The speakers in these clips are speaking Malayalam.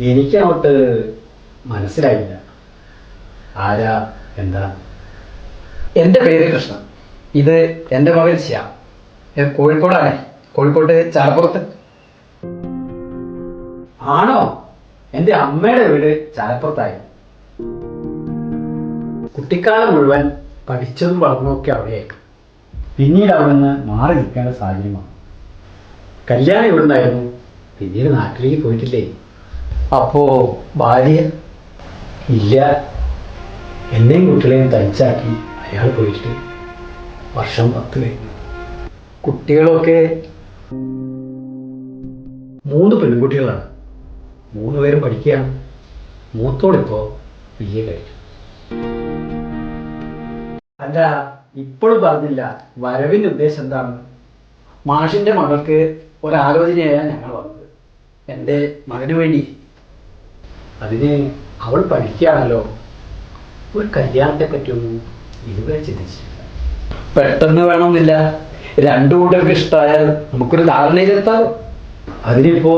എനിക്കങ്ങോട്ട് മനസ്സിലായില്ല. ആരാ, എന്താ? എൻ്റെ പേര് കൃഷ്ണൻ. ഇത് എൻ്റെ മകൻ ശ്യാം. കോഴിക്കോടാണ്. കോഴിക്കോട്ട് ചാലപ്പുറത്ത്. ആണോ? എൻ്റെ അമ്മയുടെ വീട് ചാലപ്പുറത്തായി. കുട്ടിക്കാലം മുഴുവൻ പഠിച്ചതും വളർന്നതൊക്കെ അവിടെയായിരുന്നു. പിന്നീട് അവിടെ നിന്ന് മാറി നിൽക്കേണ്ട സാഹചര്യമാണ്. കല്യാണം ഇവിടെ നിന്നായിരുന്നു. പിന്നീട് നാട്ടിലേക്ക് പോയിട്ടില്ലേ? അപ്പോ ഭാര്യ? ഇല്ല, എന്നെയും കുട്ടികളെയും തനിച്ചാക്കി അയാൾ പോയിട്ട് വർഷം 10 കഴിഞ്ഞു. കുട്ടികളൊക്കെ? 3 പെൺകുട്ടികളാണ്. 3 പേരും പഠിക്കുകയാണ്. മൂത്തോളിപ്പോ BA കഴിഞ്ഞു. അല്ല, ഇപ്പോഴും പറഞ്ഞില്ല വരവിൻ്റെ ഉദ്ദേശം എന്താണ്? മാഷിൻ്റെ മകൾക്ക് ഒരാലോചനയാണ് ഞങ്ങൾ വന്നത്, എൻ്റെ മകന് വേണ്ടി. അതിന് അവൾ പഠിക്കുകയാണല്ലോ. ഒരു കല്യാണത്തെ പറ്റിയൊന്നും ഇതുവരെ ചിന്തിച്ചിട്ടില്ല. പെട്ടെന്ന് വേണമെന്നില്ല. രണ്ടു കൂട്ടർക്ക് ഇഷ്ടമായാൽ നമുക്കൊരു ധാരണയിലെത്താമോ? അതിനിപ്പോ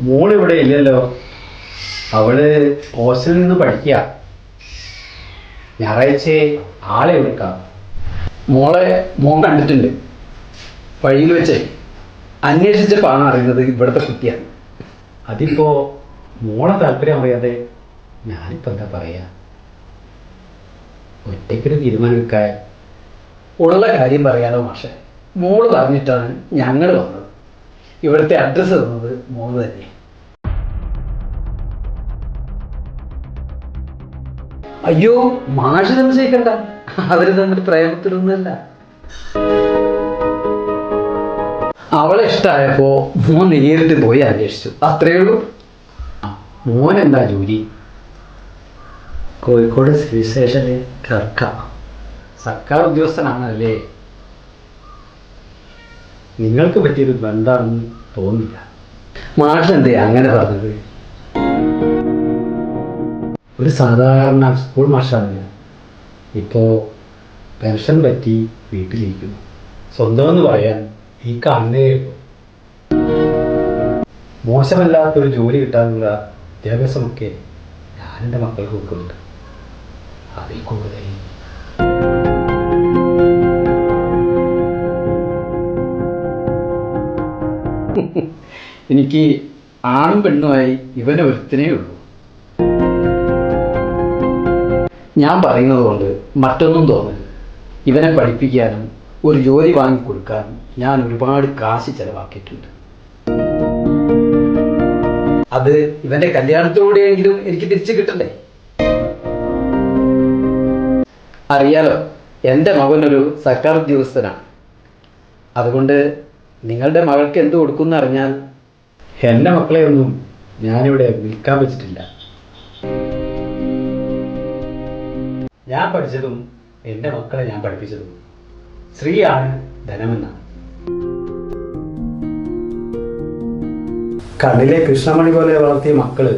മോളിവിടെ ഇല്ലല്ലോ. അവള് ഹോസ്റ്റലിൽ നിന്ന് പഠിക്കുക. ഞായറാഴ്ച ആളെ വിളിക്കാം. മോൻ കണ്ടിട്ടുണ്ട്. വഴിയിൽ വെച്ചേ അന്വേഷിച്ചപ്പോഴാണ് അറിയുന്നത് ഇവിടുത്തെ കുട്ടിയാണ്. അതിപ്പോ മോളെ താല്പര്യം അറിയാതെ ഞാനിപ്പോ എന്താ പറയാ? ഒറ്റയ്ക്കൊരു തീരുമാനം എടുക്കാൻ. ഉള്ള കാര്യം പറയാലോ മാഷെ. മോള് പറഞ്ഞിട്ടാണ് ഞങ്ങൾ വന്നത്. ഇവിടുത്തെ അഡ്രസ്സ് തന്നത് മോള് തന്നെ. അയ്യോ, മാഷ് സംശയിക്കണ്ട. അവര് തമ്മിൽ പ്രേമത്തിലൊന്നുമല്ല. അവളെ ഇഷ്ടമായപ്പോ മോൻ നേരിട്ട് പോയി അന്വേഷിച്ചു, അത്രയേ ഉള്ളൂ. മോൻ എന്താ ജോലി? കോഴിക്കോട് സിവിൽ സ്റ്റേഷനിൽ ക്ലർക്കാ. സർക്കാർ ഉദ്യോഗസ്ഥനാണല്ലേ? നിങ്ങൾക്ക് പറ്റിയൊരു ബന്ധാണെന്ന് തോന്നില്ല. മാഷ് എന്തേ അങ്ങനെ പറഞ്ഞത്? ഒരു സാധാരണ സ്കൂൾ മാഷാണ്. ഇപ്പോൾ പെൻഷൻ പറ്റി വീട്ടിലിരിക്കുന്നു. സ്വന്തമെന്ന് പറയാൻ ഈ കാണുന്നേ ഉള്ളൂ. മോശമല്ലാത്തൊരു ജോലി കിട്ടാനുള്ള വിദ്യാഭ്യാസമൊക്കെ ഞാൻ എൻ്റെ മക്കൾക്ക് കൊടുക്കുന്നുണ്ട്. അതിൽ കൂടുതൽ എനിക്ക് ആണും പെണ്ണുമായി ഇവനെ ഒരുത്തനേ ഉള്ളൂ. ഞാൻ പറയുന്നത് കൊണ്ട് മറ്റൊന്നും തോന്നരുത്. ഇവനെ പഠിപ്പിക്കാനും ഒരു ജോലി വാങ്ങിക്കൊടുക്കാനും ഞാൻ ഒരുപാട് കാശ് ചെലവാക്കിയിട്ടുണ്ട്. അത് ഇവന്റെ കല്യാണത്തിലൂടെയെങ്കിലും എനിക്ക് തിരിച്ചു കിട്ടണ്ടേ? അറിയാലോ, എൻ്റെ മകനൊരു സർക്കാർ ഉദ്യോഗസ്ഥനാണ്. അതുകൊണ്ട് നിങ്ങളുടെ മകൾക്ക് എന്ത് കൊടുക്കുമെന്ന് അറിഞ്ഞാൽ. എൻ്റെ മക്കളെ ഒന്നും ഞാനിവിടെ വിൽക്കാൻ വെച്ചിട്ടില്ല. ഞാൻ പഠിച്ചതും എൻ്റെ മക്കളെ ഞാൻ പഠിപ്പിച്ചതും സ്ത്രീയാണ് ധനമെന്നാണ്. കണ്ണിലെ കൃഷ്ണമണി പോലെ വളർത്തിയ മക്കള്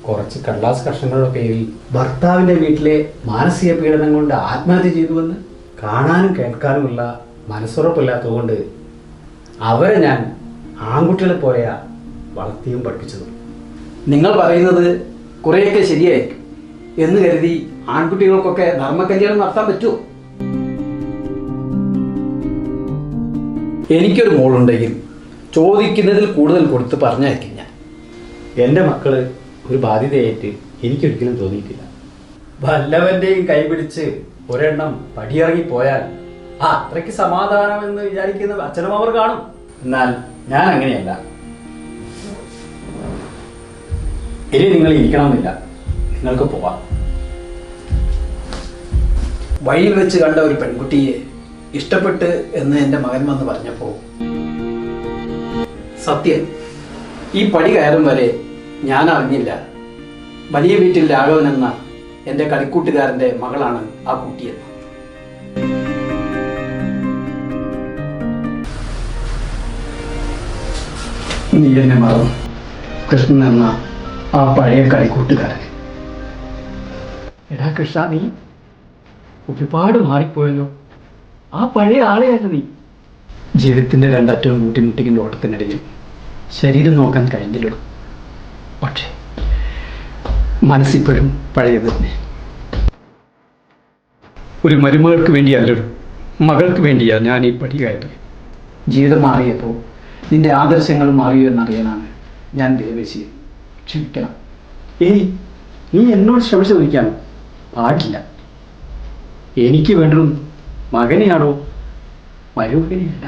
കുറച്ച് കടലാസ് കഷ്ണങ്ങളുടെ പേരിൽ ഭർത്താവിൻ്റെ വീട്ടിലെ മാനസിക പീഡനം കൊണ്ട് ആത്മഹത്യ ചെയ്തുവെന്ന് കാണാനും കേൾക്കാനുമുള്ള മനസ്സുറപ്പില്ലാത്തതുകൊണ്ട് അവരെ ഞാൻ ആൺകുട്ടികളെ പോലെയാ വളർത്തിയും പഠിപ്പിച്ചതും. നിങ്ങൾ പറയുന്നത് കുറേയൊക്കെ ശരിയായിരിക്കും എന്ന് കരുതി ആൺകുട്ടികൾക്കൊക്കെ ധർമ്മകല്യാണം നടത്താൻ പറ്റുമോ? എനിക്കൊരു മോളുണ്ടെങ്കിൽ ചോദിക്കുന്നതിൽ കൂടുതൽ കൊടുത്ത് പറഞ്ഞയക്കും ഞാൻ. എൻ്റെ മക്കള് ഒരു ബാധ്യതയായിട്ട് എനിക്കൊരിക്കലും തോന്നിയിട്ടില്ല. വല്ലവൻ്റെയും കൈപിടിച്ച് ഒരെണ്ണം പടിയിറങ്ങിപ്പോയാൽ അത്രയ്ക്ക് സമാധാനമെന്ന് വിചാരിക്കുന്ന അച്ഛനും അവർ കാണും. എന്നാൽ ഞാൻ അങ്ങനെയല്ല. ഇനി നിങ്ങൾ ഇരിക്കണമെന്നില്ല, നിങ്ങൾക്ക് പോവാം. വഴിയിൽ വെച്ച് കണ്ട ഒരു പെൺകുട്ടിയെ ഇഷ്ടപ്പെട്ട് എന്ന് എൻ്റെ മകൻ വന്ന് പറഞ്ഞപ്പോൾ സത്യം ഈ പടി കയറും വരെ ഞാൻ അറിഞ്ഞില്ല വലിയ വീട്ടിൽ രാഘവൻ എന്ന എൻ്റെ കളിക്കൂട്ടുകാരൻ്റെ മകളാണ് ആ കുട്ടിയെന്ന്. നീ എന്നെ മറന്നു, കൃഷ്ണൻ എന്ന ആ പഴയ കളിക്കൂട്ടുകാരൻ. എടാ കൃഷ്ണ, നീ ഒരുപാട് മാറിപ്പോയല്ലോ. ആ പഴയ ആളെയല്ല നീ. ജീവിതത്തിൻ്റെ രണ്ടറ്റവും കൂട്ടിമുട്ടിക്കുന്ന ഓട്ടത്തിനിടയിൽ ശരീരം നോക്കാൻ കഴിഞ്ഞില്ലല്ലോ. പക്ഷേ മനസ്സിപ്പോഴും പഴയത് തന്നെ. ഒരു മരുമകൾക്ക് വേണ്ടിയല്ലോ, മകൾക്ക് വേണ്ടിയാണ് ഞാൻ ഈ പടി കയറി. ജീവിതം മാറിയപ്പോൾ നിന്റെ ആദർശങ്ങൾ മാറിയോ എന്നറിയാനാണ് ഞാൻ ദയവേശി ക്ഷമിക്കണം. ഏയ്, നീ എന്നോട് ക്ഷമിച്ചു ചോദിക്കാൻ പാടില്ല. എനിക്ക് വേണ്ടതും മകനെയാണോ, മരുമകനെയല്ല.